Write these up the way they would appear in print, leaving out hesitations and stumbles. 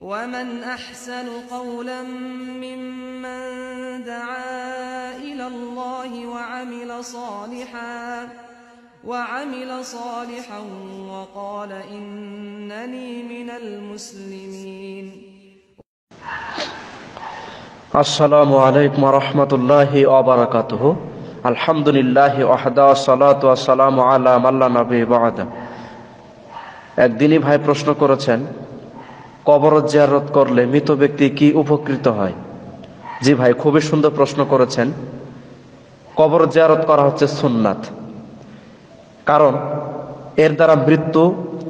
ومن أحسن قولا ممن دعا إلى الله وعمل صالحا وقال إنني من المسلمين. আসসালামু আলাইকুম ওয়া রাহমাতুল্লাহি ওয়া বারাকাতুহু। আলহামদুলিল্লাহি ওয়াহদা ওয়াসসালাতু ওয়াসসালামু আলা মান লা নবী বা'দা। একদিনই ভাই প্রশ্ন করেছেন, কবর জিয়ারত করলে মৃত ব্যক্তি কি উপকৃত হয়? জি ভাই, খুবই সুন্দর প্রশ্ন করেছেন। কবর জিয়ারত করা হচ্ছে সুন্নাত, কারণ এর দ্বারা মৃত্যু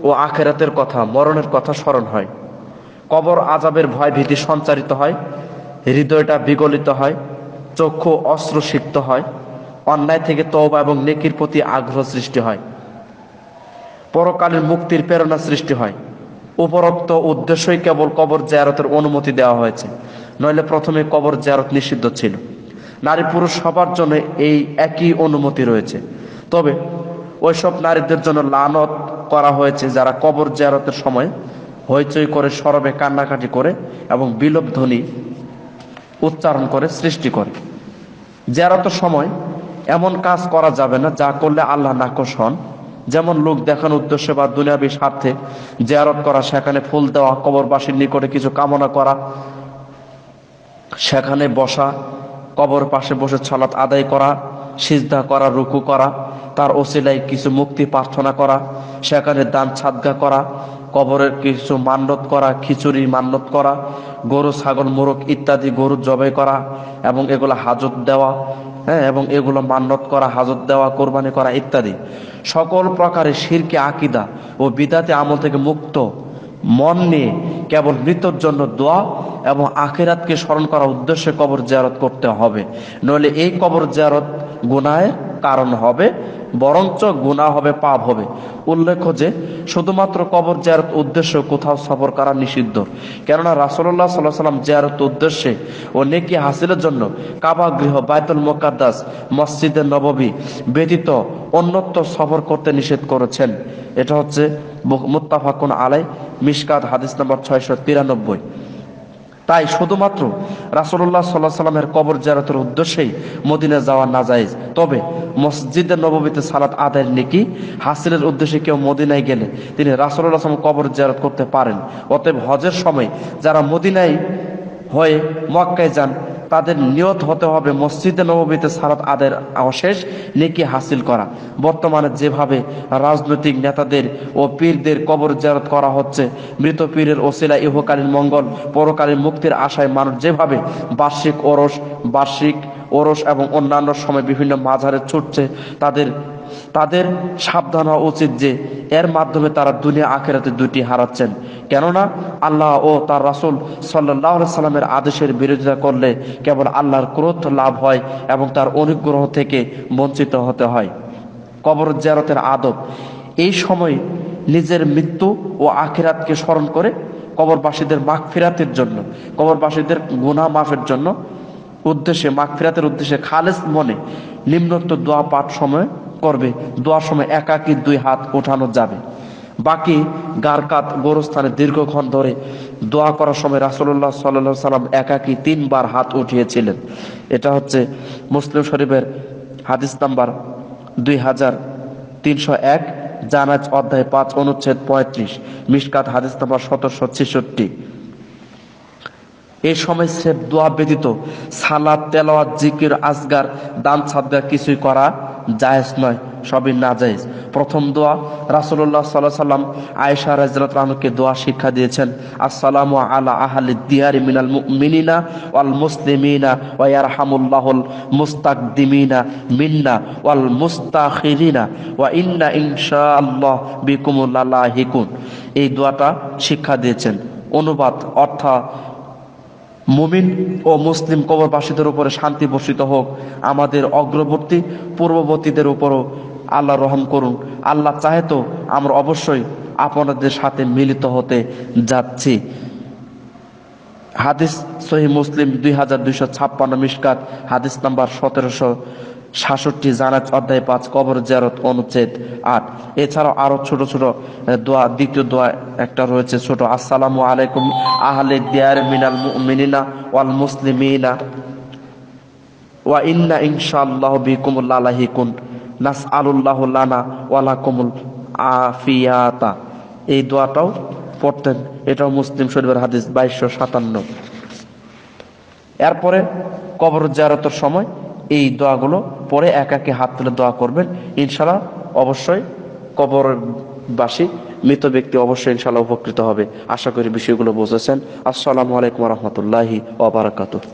ও আখিরাতের কথা, মরণের কথা স্মরণ হয়। কবর আযাবের ভয় ভীতি সঞ্চারিত হয়, হৃদয়টা বিগলিত হয়, চক্ষু অশ্রুসিক্ত হয়, অন্যায় থেকে তওবা এবং নেকির প্রতি আগ্রহ সৃষ্টি হয়, পরকালের মুক্তির প্রেরণা সৃষ্টি হয়। উপরোক্ত উদ্দেশ্যই কেবল কবর জিয়ারতের অনুমতি দেওয়া হয়েছে, নইলে প্রথমে কবর জিয়ারত নিষিদ্ধ ছিল। নারী পুরুষ সবার জন্য এই একই অনুমতি রয়েছে। তবে ওইসব নারীদের জন্য লানত করা হয়েছে যারা কবর জিয়ারতের সময় হইচই করে, সরবে কান্নাকাটি করে এবং বিলোপ ধ্বনি উচ্চারণ করে সৃষ্টি করে। জিয়ারতের সময় এমন কাজ করা যাবে না যা করলে আল্লাহ নাখোশ হন, যেমন লোক দেখানোর উদ্দেশ্যে বা দুনিয়াবী স্বার্থে জিয়ারত করা, সেখানে ফুল দেওয়া, কবরবাসীর নিকটে কিছু কামনা করা, সেখানে বসা, কবর পাশে বসে সালাত আদায় করা, সিজদা করা, রুকু করা, তার ওসিলায় কিছু মুক্তি প্রার্থনা করা, সেখানে দান সাদগা করা, কবরের কিছু মান্যত করা, খিচুড়ি মান্যত করা, গরু ছাগল মোরগ ইত্যাদি গরু জবাই করা এবং এগুলো হাজত দেওয়া, এবং এগুলো মান্যত করা, হাজত দেওয়া, কোরবানি করা ইত্যাদি সকল প্রকারের শিরকি আকীদা ও বিদআতি আমল থেকে মুক্ত মন নিয়ে কেবল মৃত্যুর জন্য দোয়া এবং আখিরাতকে স্মরণ করার উদ্দেশ্যে কবর জিয়ারত করতে হবে, নইলে এই কবর জিয়ারত গুনাহের কারণ হবে, বরঞ্চ গুনাহ হবে, পাপ হবে। উল্লেখ্য যে শুধুমাত্র কবর জিয়ারত উদ্দেশ্যে কোথাও সফর করা নিষিদ্ধ, কেননা রাসূলুল্লাহ সাল্লাল্লাহু আলাইহি ওয়াসাল্লাম জিয়ারত উদ্দেশ্যে ও নেকি হাসিলের জন্য কাবা গৃহ, বাইতুল মুকাদ্দাস, মসজিদে নববী ব্যতীত অন্যত্র সফর করতে নিষেধ করেছেন। এটা হচ্ছে মুত্তাফাকুন আলাই, মিশকাত হাদিস নম্বর 693। তাই শুধুমাত্র রাসূলুল্লাহ সাল্লাল্লাহু আলাইহি ওয়াসাল্লামের কবর জিয়ারতের উদ্দেশ্যেই মদিনা যাওয়া নাজায়েজ। তবে মসজিদে নববীতে সালাত আদায়ের নেকি হাসিলের উদ্দেশ্যে কেউ মদিনায় গেলে তিনি রাসূলুল্লাহ সাল্লাল্লাহু আলাইহি ওয়াসাল্লাম কবর জিয়ারত করতে পারেন। অতএব হজের সময় যারা মদিনায় হয়ে মক্কায় যান, তাদের নিয়ত হতে হবে মসজিদে নববীতে সালাত আদায়ের অশেষ নেকি হাসিল করা। বর্তমানে যেভাবে রাজনৈতিক নেতাদের ও পীরদের কবর জিয়ারত করা হচ্ছে, মৃত পীরের ওসিলায় ইহকালীন মঙ্গল, পরকালীন মুক্তির আশায় মানুষ যেভাবে বার্ষিক ওরস এবং অন্যান্য সময় বিভিন্ন মাজারে ছুটছে, তাদের সাবধান হওয়া উচিত যে এর মাধ্যমে তারা দুনিয়া আখিরাতে দুটি হারাচ্ছেন। কেননা আল্লাহ ও তার রাসূল সাল্লাল্লাহু আলাইহি সাল্লামের আদেশের বিরোধিতা করলে কেবল আল্লাহর ক্রোধ লাভ হয় এবং তার অনুগ্রহ থেকে বঞ্চিত হতে হয়। কবর জিয়ারতের আদব: এই সময় নিজের মৃত্যু ও আখিরাতকে স্মরণ করে কবরবাসীদের মাগফিরাতের জন্য, কবরবাসীদের গুনাহ মাফের জন্য মাগফিরাতের উদ্দেশ্যে খালেস মনে নিম্নোক্ত দোয়া পাঠ সময় করবে। দোয়ার সময় একাকী 2 হাত ওঠানো যাবে। বাকি গারকাত গোরস্থানে দীর্ঘক্ষণ ধরে দোয়া করার সময় রাসূলুল্লাহ সাল্লাল্লাহু আলাইহি সাল্লাম একাকী 3 বার হাত উঠিয়েছিলেন। এটা হচ্ছে মুসলিম শরীফের হাদিস নাম্বার 2301, জানাজ অধ্যায় 5 অনুচ্ছেদ 35, মিশকাত হাদিস নাম্বার 1766। এই সময় সে দোয়া ব্যতীত সালাত, তেলাওয়াত, জিকির, আজগার, দান সাদগা কিছুই করা জায়েজ নয়, সবই নাজায়েজ। প্রথম দোয়া রাসূলুল্লাহ সাল্লাল্লাহু আলাইহি সাল্লাম আয়েশা রাদিয়াল্লাহু আনহাকে দোয়া শিক্ষা দিয়েছেন: আসসালামু আলা আহলি দিয়ারি মিনাল মুমিনিনা ওয়াল মুসলিমিনা ওয়া ইয়ারহামুল্লাহুল মুস্তাকদিমিনা মিন্না ওয়াল মুস্তাখিরিনা ওয়া ইন্না ইনশাআল্লাহ বিকুম লালাহিকুন। এই দোয়াটা শিক্ষা দিয়েছেন। অনুবাদ অর্থাৎ: মুমিন ও মুসলিম কবরবাসীদের উপরে শান্তি বর্ষিত হোক, আমাদের অগ্রবর্তী পূর্ববর্তীদের উপরও আল্লাহ রহম করুন। আল্লাহ চাহে তো আমরা অবশ্যই আপনাদের সাথে মিলিত হতে যাচ্ছি। হাদিস সহিহ মুসলিম 2256, মিশকাত হাদিস নাম্বার 66 জানাজ অধ্যায় 5 কবর জিয়ারত অনুচ্ছেদ 8। এছাড়াও আরো ছোট ছোট দোয়া, দ্বিতীয় দোয়া একটা রয়েছে ছোট, আসসালামু আলাইকুম আহলে দিয়ার মিনাল মুমিনিনা ওয়াল মুসলিমিনা ওয়া ইন্না ইনশাআল্লাহু বিকুম লালাহিকুন নাসআলুল্লাহু লানা ওয়া লাকুমুল আফিয়াতা। এই দোয়াটাও পড়তেন, এটাও মুসলিম শরীফের হাদিস 2257। এরপরে কবর জিয়ারতের সময় এই দোয়াগুলো পরে একাকে হাত তুলে দোয়া করবেন ইনশাআল্লাহ। অবশ্যই কবরবাসী মৃত ব্যক্তি অবশ্যই ইনশাআল্লাহ উপকৃত হবে। আশা করি বিষয়গুলো বুঝেছেন। আসসালামু আলাইকুম ওয়া রাহমাতুল্লাহি ওয়া বারাকাতুহু।